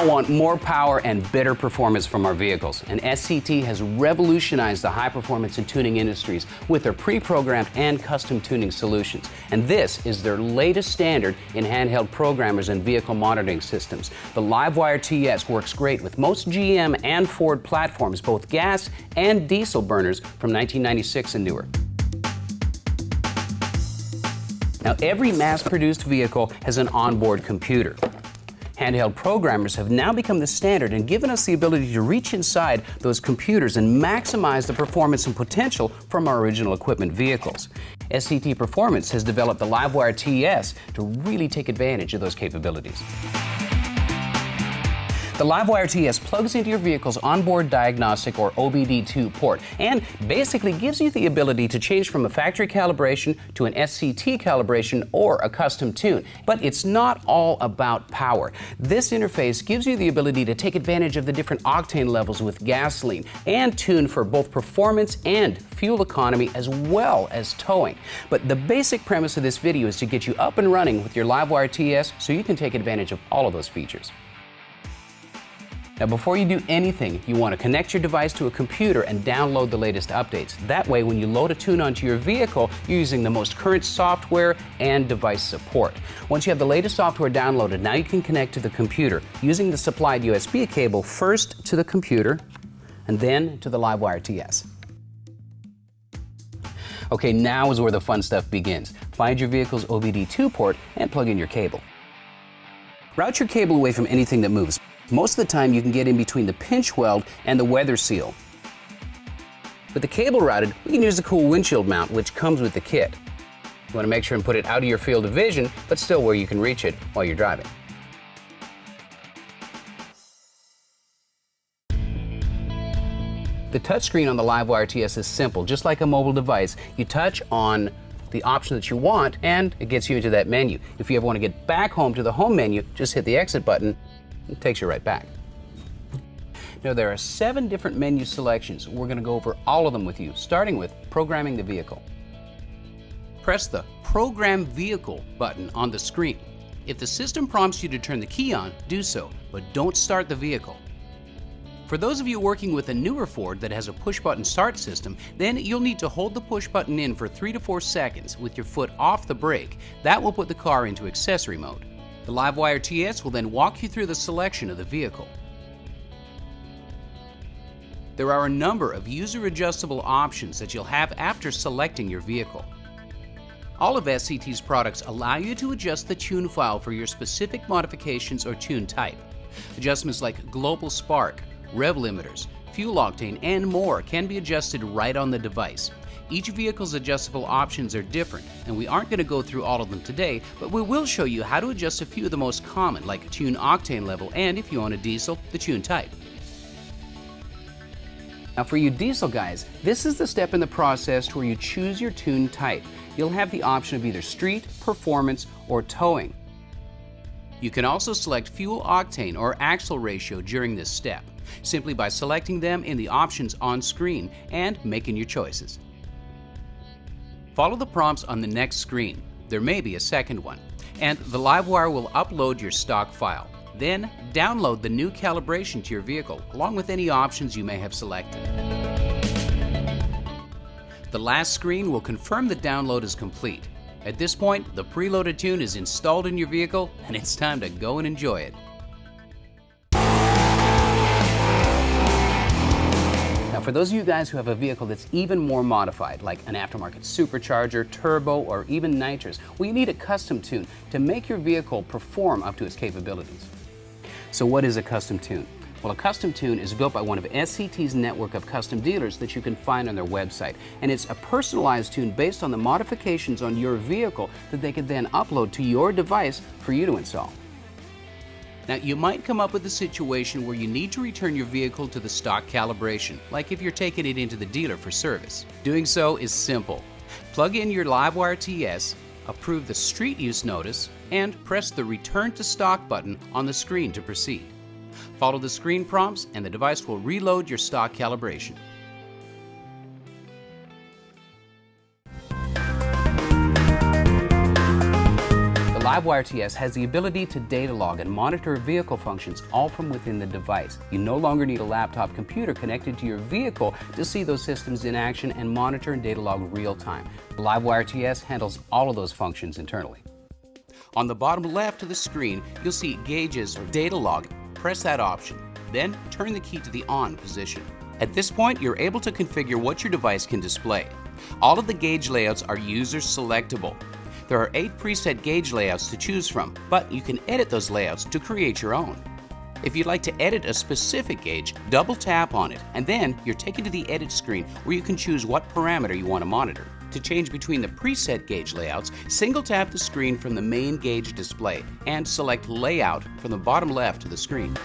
all want more power and better performance from our vehicles, and SCT has revolutionized the high-performance and tuning industries with their pre-programmed and custom tuning solutions. And this is their latest standard in handheld programmers and vehicle monitoring systems. The Livewire TS works great with most GM and Ford platforms, both gas and diesel burners from 1996 and newer. Now, every mass-produced vehicle has an onboard computer. Handheld programmers have now become the standard and given us the ability to reach inside those computers and maximize the performance and potential from our original equipment vehicles. SCT Performance has developed the Livewire TS to really take advantage of those capabilities. The Livewire TS plugs into your vehicle's onboard diagnostic or OBD2 port and basically gives you the ability to change from a factory calibration to an SCT calibration or a custom tune. But it's not all about power. This interface gives you the ability to take advantage of the different octane levels with gasoline and tune for both performance and fuel economy as well as towing. But the basic premise of this video is to get you up and running with your Livewire TS so you can take advantage of all of those features. Now, before you do anything, you want to connect your device to a computer and download the latest updates. That way, when you load a tune onto your vehicle, you're using the most current software and device support. Once you have the latest software downloaded, now you can connect to the computer using the supplied USB cable first to the computer and then to the Livewire TS. Okay, now is where the fun stuff begins. Find your vehicle's OBD2 port and plug in your cable. Route your cable away from anything that moves. Most of the time you can get in between the pinch weld and the weather seal. With the cable routed, we can use the cool windshield mount which comes with the kit. You want to make sure and put it out of your field of vision, but still where you can reach it while you're driving. The touchscreen on the Livewire TS is simple. Just like a mobile device, you touch on the option that you want and it gets you into that menu. If you ever want to get back home to the home menu, just hit the exit button. It takes you right back. Now, there are 7 different menu selections. We're going to go over all of them with you, starting with programming the vehicle. Press the Program Vehicle button on the screen. If the system prompts you to turn the key on, do so, but don't start the vehicle. For those of you working with a newer Ford that has a push-button start system, then you'll need to hold the push button in for 3 to 4 seconds with your foot off the brake. That will put the car into accessory mode. The Livewire TS will then walk you through the selection of the vehicle. There are a number of user-adjustable options that you'll have after selecting your vehicle. All of SCT's products allow you to adjust the tune file for your specific modifications or tune type. Adjustments like global spark, rev limiters, fuel octane, and more can be adjusted right on the device. Each vehicle's adjustable options are different, and we aren't going to go through all of them today, but we will show you how to adjust a few of the most common, like tune octane level, and if you own a diesel, the tune type. Now, for you diesel guys, this is the step in the process where you choose your tune type. You'll have the option of either street, performance, or towing. You can also select fuel octane or axle ratio during this step, simply by selecting them in the options on screen and making your choices. Follow the prompts on the next screen. There may be a second one. And the Livewire will upload your stock file. Then download the new calibration to your vehicle, along with any options you may have selected. The last screen will confirm the download is complete. At this point, the preloaded tune is installed in your vehicle, and it's time to go and enjoy it. Now, for those of you guys who have a vehicle that's even more modified, like an aftermarket supercharger, turbo, or even nitrous, well, you need a custom tune to make your vehicle perform up to its capabilities. So what is a custom tune? Well, a custom tune is built by one of SCT's network of custom dealers that you can find on their website. And it's a personalized tune based on the modifications on your vehicle that they can then upload to your device for you to install. Now, you might come up with a situation where you need to return your vehicle to the stock calibration, like if you're taking it into the dealer for service. Doing so is simple. Plug in your Livewire TS, approve the street use notice, and press the Return to Stock button on the screen to proceed. Follow the screen prompts and the device will reload your stock calibration. Livewire TS has the ability to data log and monitor vehicle functions all from within the device. You no longer need a laptop computer connected to your vehicle to see those systems in action and monitor and data log real time. Livewire TS handles all of those functions internally. On the bottom left of the screen, you'll see Gauges or Data Log. Press that option. Then turn the key to the On position. At this point, you're able to configure what your device can display. All of the gauge layouts are user selectable. There are 8 preset gauge layouts to choose from, but you can edit those layouts to create your own. If you'd like to edit a specific gauge, double tap on it, and then you're taken to the edit screen where you can choose what parameter you want to monitor. To change between the preset gauge layouts, single tap the screen from the main gauge display and select Layout from the bottom left of the screen.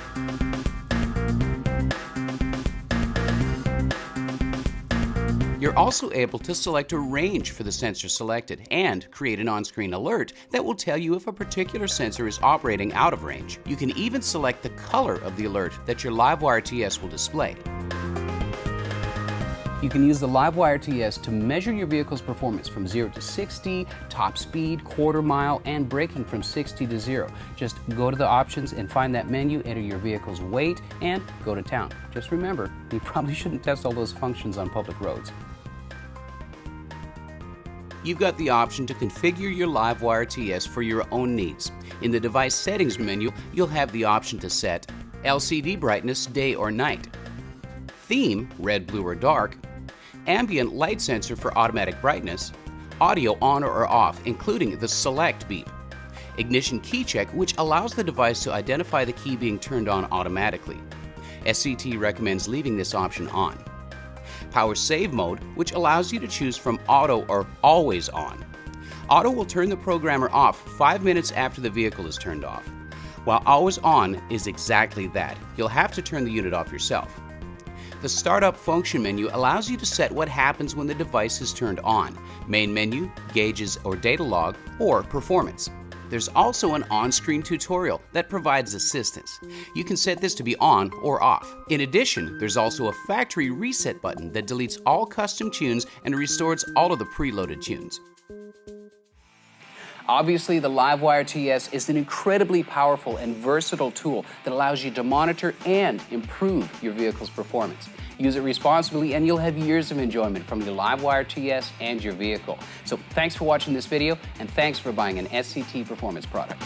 You're also able to select a range for the sensor selected and create an on-screen alert that will tell you if a particular sensor is operating out of range. You can even select the color of the alert that your Livewire TS will display. You can use the Livewire TS to measure your vehicle's performance from 0 to 60, top speed, quarter mile, and braking from 60 to 0. Just go to the options and find that menu, enter your vehicle's weight, and go to town. Just remember, you probably shouldn't test all those functions on public roads. You've got the option to configure your Livewire TS for your own needs. In the device settings menu, you'll have the option to set LCD brightness day or night, theme red, blue, or dark, ambient light sensor for automatic brightness, audio on or off, including the select beep, ignition key check, which allows the device to identify the key being turned on automatically. SCT recommends leaving this option on. Power save mode, which allows you to choose from auto or always on. Auto will turn the programmer off 5 minutes after the vehicle is turned off, while always on is exactly that. You'll have to turn the unit off yourself. The Startup function menu allows you to set what happens when the device is turned on, main menu, gauges or data log, or performance. There's also an on-screen tutorial that provides assistance. You can set this to be on or off. In addition, there's also a factory reset button that deletes all custom tunes and restores all of the preloaded tunes. Obviously, the Livewire TS is an incredibly powerful and versatile tool that allows you to monitor and improve your vehicle's performance. Use it responsibly and you'll have years of enjoyment from your Livewire TS and your vehicle. So thanks for watching this video and thanks for buying an SCT Performance product.